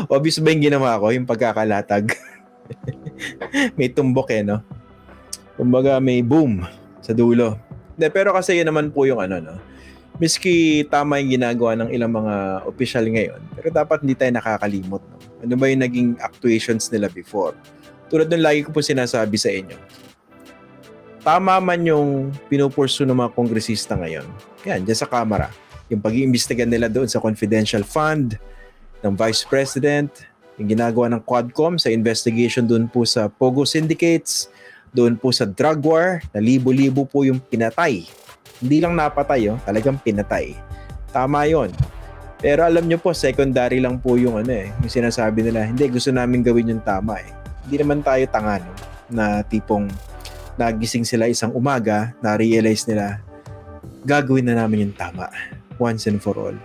Obvious ba yung ginawa ko, yung pagkakalatag? May tumbok no? Kumbaga may boom sa dulo. De, pero kasi yun naman po yung no? Miski tama yung ginagawa ng ilang mga opisyal ngayon, pero dapat hindi tayo nakakalimot. No? Ano ba yung naging actuations nila before? Tulad ng lagi ko po sinasabi sa inyo, tama man yung pinupursu ng mga kongresista ngayon, yan, dyan sa Kamara, yung pag-iimbestigan nila doon sa confidential fund ng Vice President, yung ginagawa ng Quadcom sa investigation doon po sa Pogo Syndicates, doon po sa drug war, na libo-libo po yung pinatay. Hindi lang napatay, talagang pinatay. Tama yon. Pero alam nyo po, secondary lang po yung yung sinasabi nila, hindi, gusto namin gawin yung tama Hindi naman tayo tanga, no? Na tipong nagising sila isang umaga, na-realize nila, gagawin na namin yung tama. Once and for all.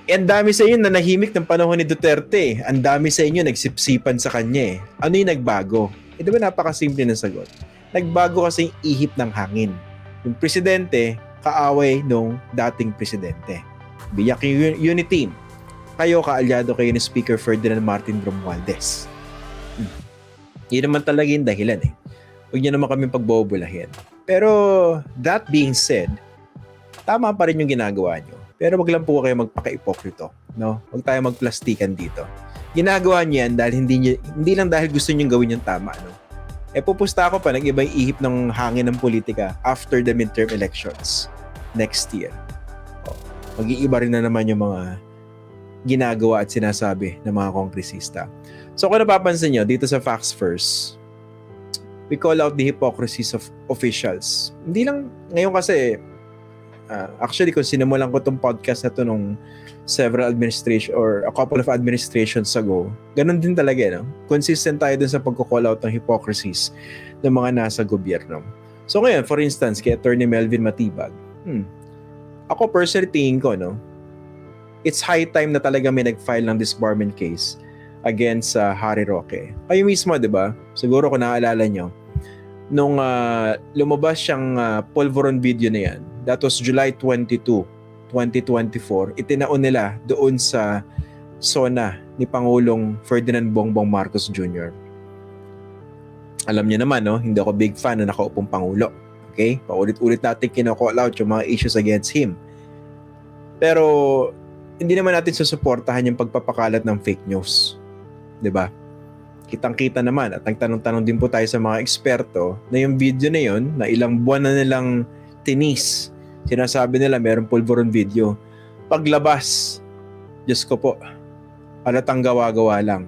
Ang dami sa inyo na nahimik ng panahon ni Duterte. Ang dami sa inyo nagsipsipan sa kanya Ano yung nagbago? Di ba napakasimple ng sagot? Nagbago kasi yung ihip ng hangin. Yung presidente, kaaway nung dating presidente. Biyak yung Uniteam. Kayo, kaalyado kayo ni Speaker Ferdinand Martin Romualdez. Yun naman talaga yung dahilan Huwag niyo naman kami pagbobolahin. Pero, that being said, tama pa rin yung ginagawa niyo. Pero wag lang po kayo magpaka-ipokrito. No? Huwag tayo magplastikan dito. Ginagawa niyo yan dahil hindi lang dahil gusto niyo gawin yung tama. No? Pupusta ako pa, nag-iba yung ihip ng hangin ng politika after the midterm elections next year. Mag-iiba rin na naman yung mga ginagawa at sinasabi ng mga kongresista. So kung napapansin nyo, dito sa Facts First, we call out the hypocrisies of officials. Hindi lang, ngayon kasi, actually kung sinimulan ko itong podcast na ito nung several administration or a couple of administrations ago, ganun din talaga, no? Consistent tayo dun sa pagko-call out ng hypocrisies ng mga nasa gobyerno. So ngayon, for instance, kay Attorney Melvin Matibag, ako personally tingin ko, no, it's high time na talaga may nag-file ng disbarment case against Harry Roque. Kayo mismo, di ba? Siguro kung naaalala nyo, nung lumabas siyang Polvoron video na yan, that was July 22, 2024, itinaon nila doon sa SONA ni Pangulong Ferdinand Bongbong Marcos Jr. Alam niyo naman, no? Hindi ako big fan na nakaupong Pangulo. Okay? Paulit-ulit natin kino-call out yung mga issues against him. Pero, hindi naman natin susuportahan yung pagpapakalat ng fake news. 'Di ba? Kitang-kita naman at nagtanong-tanong din po tayo sa mga eksperto na yung video na yun, na ilang buwan na nilang tinis, sinasabi nila merong pulveron video. Paglabas, Diyos ko po, halatang gawa-gawa lang.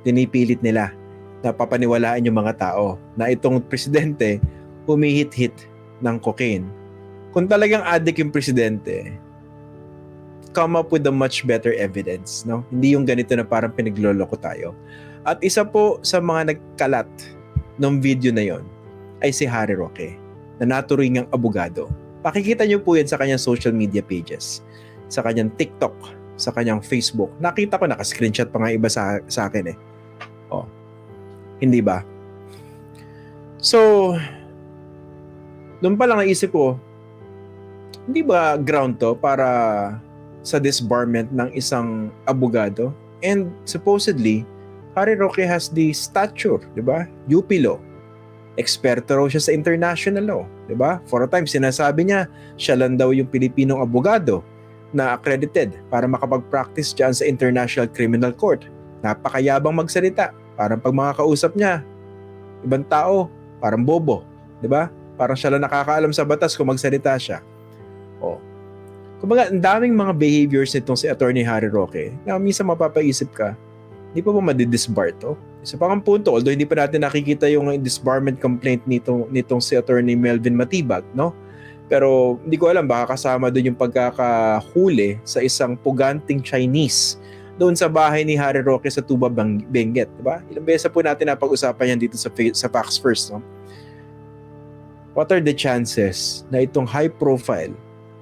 Pinipilit nila na papaniwalaan yung mga tao na itong presidente humihit-hit ng cocaine. Kung talagang addict yung presidente, come up with a much better evidence, no? Hindi yung ganito na parang pinagloloko tayo. At isa po sa mga nagkalat ng video na yon ay si Harry Roque, na naturingang abogado. Pakikita niyo po yan sa kanyang social media pages, sa kanyang TikTok, sa kanyang Facebook. Nakita ko, naka-screenshot pa nga iba sa akin Hindi ba? So, doon pa lang naisip ko, hindi ba ground to para sa disbarment ng isang abogado? And supposedly, Harry Roque has the stature, di ba? UP law. Eksperto raw siya sa international law, di ba? For a time, sinasabi niya, siya lang daw yung Pilipinong abogado na accredited para makapag-practice dyan sa International Criminal Court. Napakayabang magsalita. Parang pag mga kausap niya, ibang tao, parang bobo, di ba? Parang siya lang nakakaalam sa batas kung magsalita siya. Kumbaga, ang daming mga behaviors nitong si Attorney Harry Roque na minsan mapapaisip ka, hindi pa ba madidisbar to? Isa pa ang punto, although hindi pa natin nakikita yung disbarment complaint nitong si Attorney Melvin Matibag, no? Pero hindi ko alam, baka kasama doon yung pagkakahuli sa isang puganting Chinese doon sa bahay ni Harry Roque sa Tuba, Benguet, diba? Ilang beses po natin napag-usapan yan dito sa Facts First, no? What are the chances na itong high profile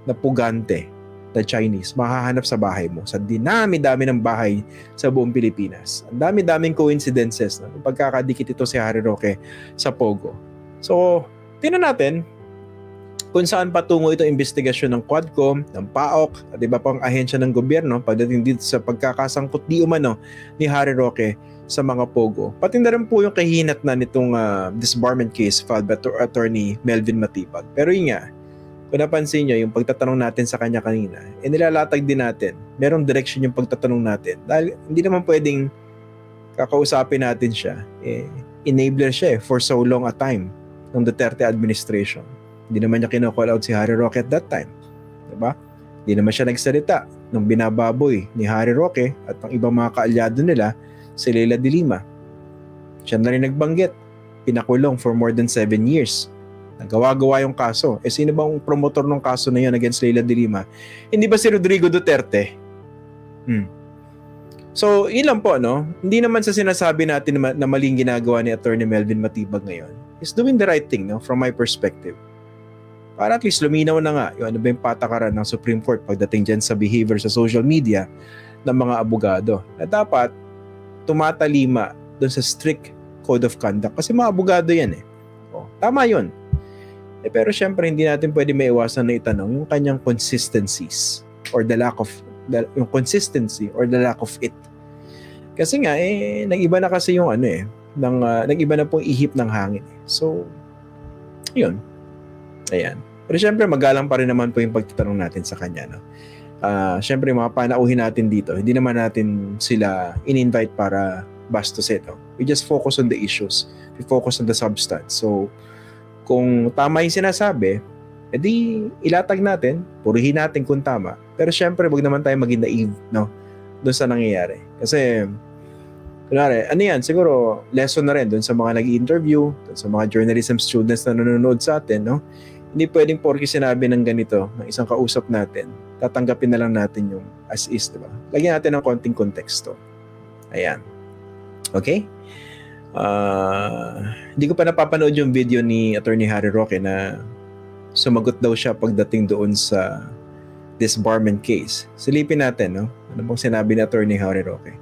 na pugante na Chinese mahahanap sa bahay mo? Sa dinami-dami ng bahay sa buong Pilipinas. Ang dami-daming coincidences na pagkakadikit ito si Harry Roque sa Pogo. So, tingnan natin kung saan patungo itong investigasyon ng Quadcom, ng PAOK, at iba pang ahensya ng gobyerno pagdating dito sa pagkakasangkot di umano ni Harry Roque sa mga pogo. Pati na rin po yung kahinat na nitong disbarment case filed by Attorney Melvin Matibag. Pero yun nga, kung napansin nyo, yung pagtatanong natin sa kanya kanina, nilalatag din natin. Merong direction yung pagtatanong natin. Dahil hindi naman pwedeng kakausapin natin siya. Enabler siya for so long a time ng Duterte administration. Hindi naman niya kino-call out si Harry Roque at that time. Diba? Hindi naman siya nagsalita nung binababoy ni Harry Roque at ng ibang mga kaalyado nila si Leila de Lima. Siya na rin nagbanggit. Pinakulong for more than 7 years. Nagawa-gawa yung kaso. Sino bang promotor ng kaso na yun against Leila de Lima? Hindi ba si Rodrigo Duterte? So, yun lang po, no? Hindi naman sa sinasabi natin na maling ginagawa ni Attorney Melvin Matibag ngayon. He's doing the right thing, no? From my perspective. Para at least luminaw na nga yung ano ba yung patakaran ng Supreme Court pagdating dyan sa behavior sa social media ng mga abogado. Na dapat tumatalima doon sa strict code of conduct. Kasi mga abogado yan eh. Tama yun. Pero syempre hindi natin pwede maiwasan na itanong yung kanyang consistencies or the lack of yung consistency or the lack of it. Kasi nga nag-iba na kasi yung nag-iba na pong ihip ng hangin. So yun. Ayan. Pero syempre magalang pa rin naman po yung pagtatanong natin sa kanya, no. Syempre mga panauhin natin dito, hindi naman natin sila in-invite para bastusin, no. We just focus on the issues. We focus on the substance. So kung tama yung sinasabi, edi ilatag natin, purihin natin kung tama. Pero syempre, wag naman tayo maging naive, no? Doon sa nangyayari. Kasi, kunwari, siguro, lesson na rin doon sa mga nag-i-interview, doon sa mga journalism students na nanonood sa atin, no? Hindi pwedeng porke sinabi ng ganito, ng isang kausap natin, tatanggapin na lang natin yung as is, diba? Lagyan natin ng konting konteksto. Ayan. Okay? Hindi ko pa napapanood yung video ni Attorney Harry Roque na sumagot daw siya pagdating doon sa disbarment case. Silipin natin, no? Ano bang sinabi ni Attorney Harry Roque?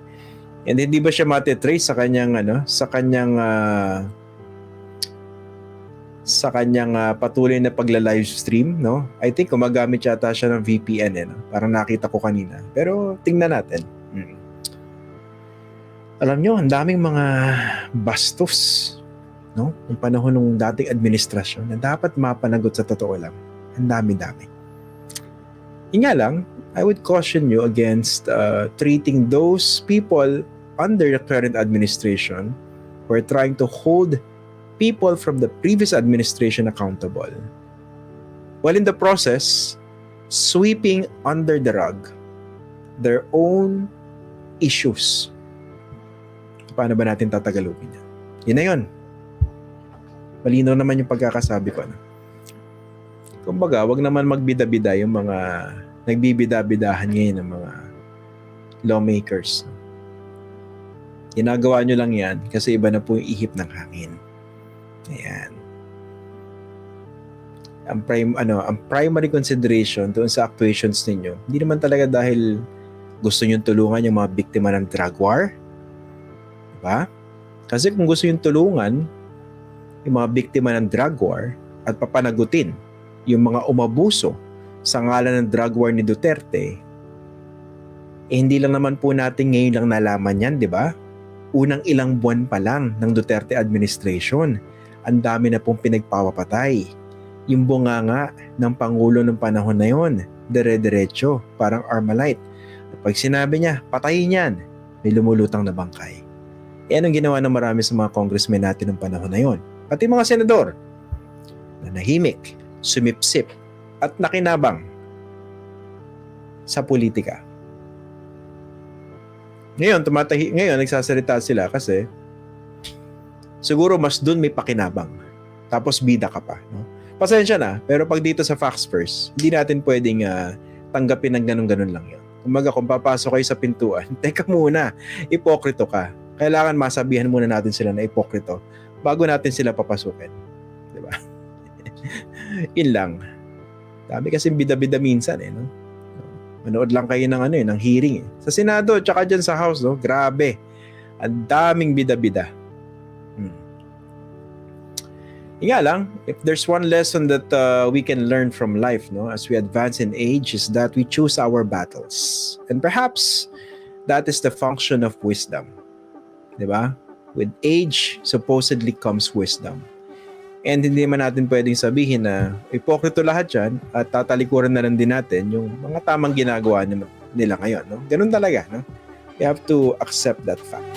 And hindi ba siya matitrace sa kanyang patuloy na pagla-live stream, no? I think gumagamit yata siya ng VPN, no? Parang nakita ko kanina. Pero tingnan natin. Alam nyo, ang daming mga bastos, no? Yung panahon ng dating administrasyon na dapat mapanagot sa totoo lang. Ang dami-dami. Yun nga lang, I would caution you against treating those people under the current administration who are trying to hold people from the previous administration accountable, while in the process, sweeping under the rug their own issues. Paano ba natin tatagalugin yan? Yun na yun. Malinaw naman yung pagkakasabi ko. No? Kumbaga, wag naman magbida-bida yung mga nagbibida-bidahan ngayon ng mga lawmakers. Ginagawa nyo lang yan kasi iba na po yung ihip ng hangin. Ayan. Ang primary consideration doon sa actuations ninyo, hindi naman talaga dahil gusto nyo tulungan yung mga biktima ng drug war. Diba? Kasi kung gusto nyo tulungan yung mga biktima ng drug war at papanagutin yung mga umabuso sa ngalan ng drug war ni Duterte, hindi lang naman po natin ngayon lang nalaman yan, di ba? Unang ilang buwan pa lang ng Duterte administration, ang dami na pong pinagpapatay. Yung bunganga ng Pangulo ng panahon na yon, dire-diretso, parang Armalite. At pag sinabi niya, patayin yan, may lumulutang na bangkay. Yan ang ginawa ng marami sa mga congressmen natin ng panahon na yon. Pati mga senador, na nahimik, sumipsip, at nakinabang sa politika. Ngayon, nagsasalita sila kasi siguro mas dun may pakinabang. Tapos bida ka pa. No? Pasensya na, pero pag dito sa Facts First, hindi natin pwedeng tanggapin ng ganun-ganun lang yun. Kumaga, kung papasok kayo sa pintuan, teka muna, ipokrito ka. Kailangan masabihan muna natin sila na ipokrito bago natin sila papasukin. Diba? Yun lang. Dami kasi bida-bida minsan no? Manood lang kayo ng ng hearing sa Senado tsaka dyan sa House, no? Grabe. Ang daming bida-bida. Yun nga lang, if there's one lesson that we can learn from life, no, as we advance in age, is that we choose our battles. And perhaps that is the function of wisdom. Diba? With age, supposedly comes wisdom. And hindi man natin pwedeng sabihin na ipokrito lahat yan at tatalikuran na lang din natin yung mga tamang ginagawa nila ngayon. No? Ganun talaga. No? We have to accept that fact.